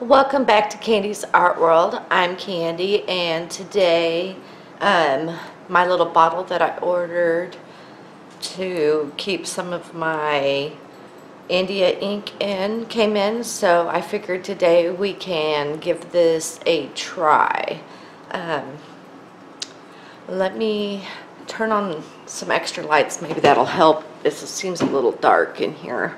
Welcome back to Candy's Art World. I'm Candy, and today my little bottle that I ordered to keep some of my India ink in came in, so I figured today we can give this a try. Let me turn on some extra lights, maybe that'll help. It seems a little dark in here.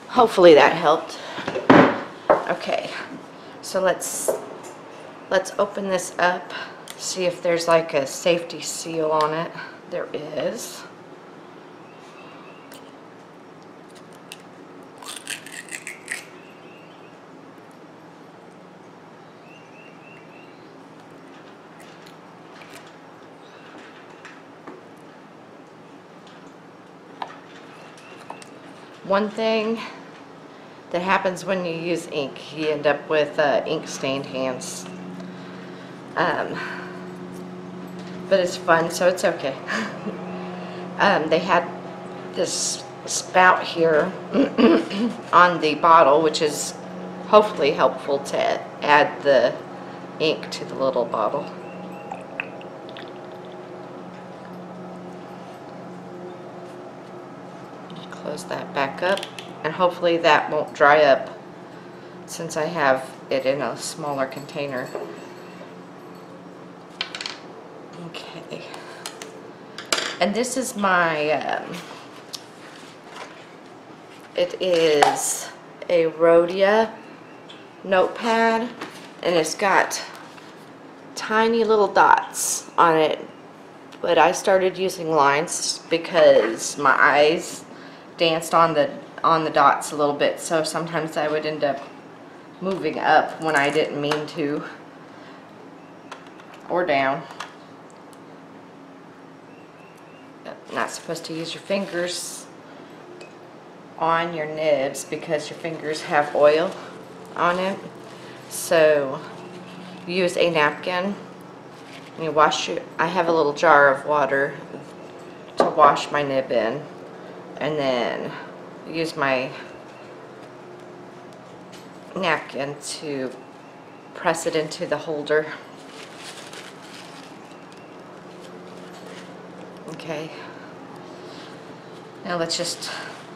Hopefully that helped. Okay, so let's open this up, see if there's like a safety seal on it. There is. One thing that happens when you use ink, you end up with ink stained hands. But it's fun, so it's okay. They had this spout here on the bottle, which is hopefully helpful to add the ink to the little bottle. Close that back up, and hopefully that won't dry up since I have it in a smaller container. Okay, and this is my it is a Rhodia notepad, and it's got tiny little dots on it, but I started using lines because my eyes danced on the dots a little bit, so sometimes I would end up moving up when I didn't mean to, or down. Not supposed to use your fingers on your nibs because your fingers have oil on it. So use a napkin and you wash your, I have a little jar of water to wash my nib in, and then use my napkin to press it into the holder. Okay, now let's just,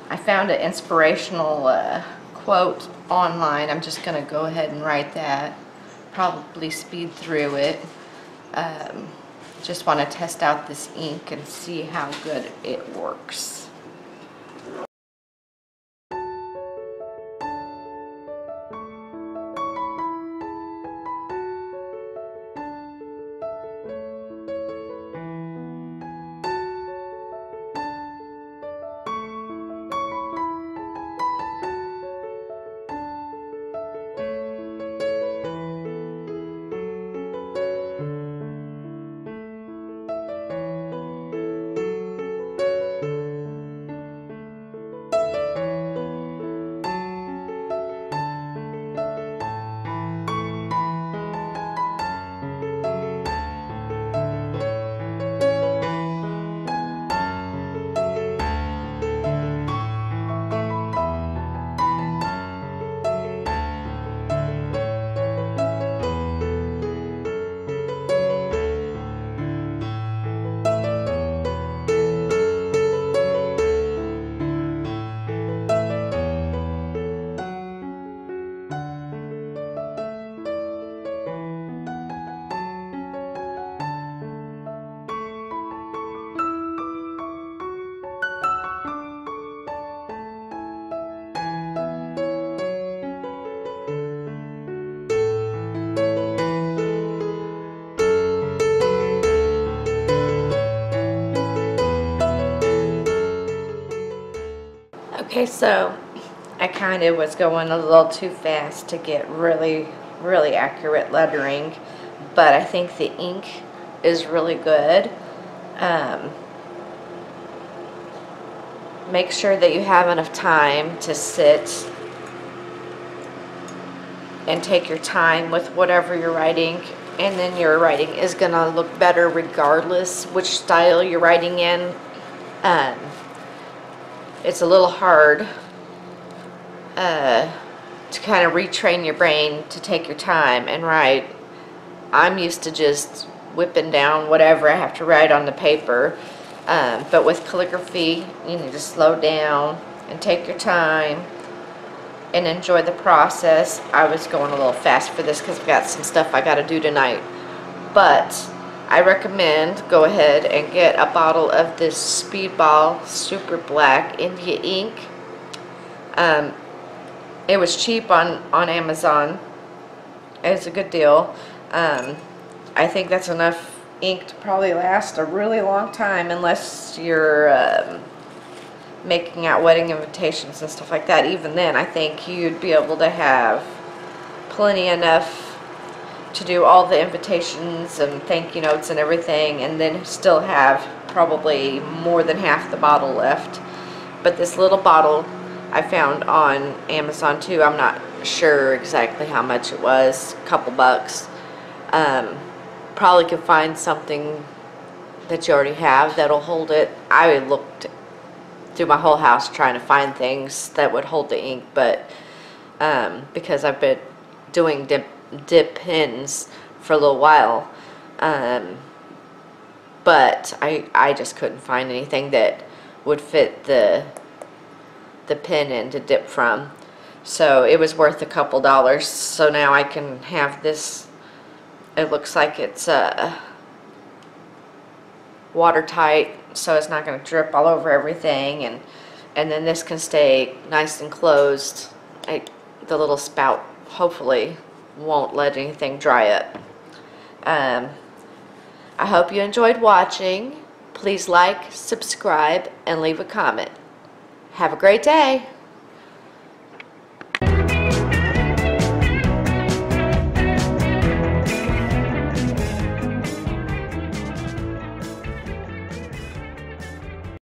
I found an inspirational quote online. I'm just going to go ahead and write that, probably speed through it. Just want to test out this ink and see how good it works. Okay, so I kind of was going a little too fast to get really accurate lettering, but I think the ink is really good. Make sure that you have enough time to sit and take your time with whatever you're writing. and then your writing is gonna look better regardless which style you're writing in. Um, it's a little hard to kind of retrain your brain to take your time and write. I'm used to just whipping down whatever I have to write on the paper, but with calligraphy you need to slow down and take your time and enjoy the process. I was going a little fast for this because I've got some stuff I got to do tonight, but I recommend go ahead and get a bottle of this Speedball Super Black India ink. It was cheap on Amazon. It's a good deal. I think that's enough ink to probably last a really long time, unless you're making out wedding invitations and stuff like that. Even then, I think you'd be able to have plenty enough to do all the invitations and thank you notes and everything, and then still have probably more than half the bottle left. But this little bottle I found on Amazon too. I'm not sure exactly how much it was, a couple bucks. Probably could find something that you already have that'll hold it. I looked through my whole house trying to find things that would hold the ink, but because I've been doing dip pens for a little while, but I just couldn't find anything that would fit the pen in to dip from. So it was worth a couple dollars. So now I can have this. It looks like it's watertight, so it's not going to drip all over everything, and then this can stay nice and closed. The little spout hopefully won't let anything dry up. I hope you enjoyed watching. Please like, subscribe, and leave a comment. Have a great day.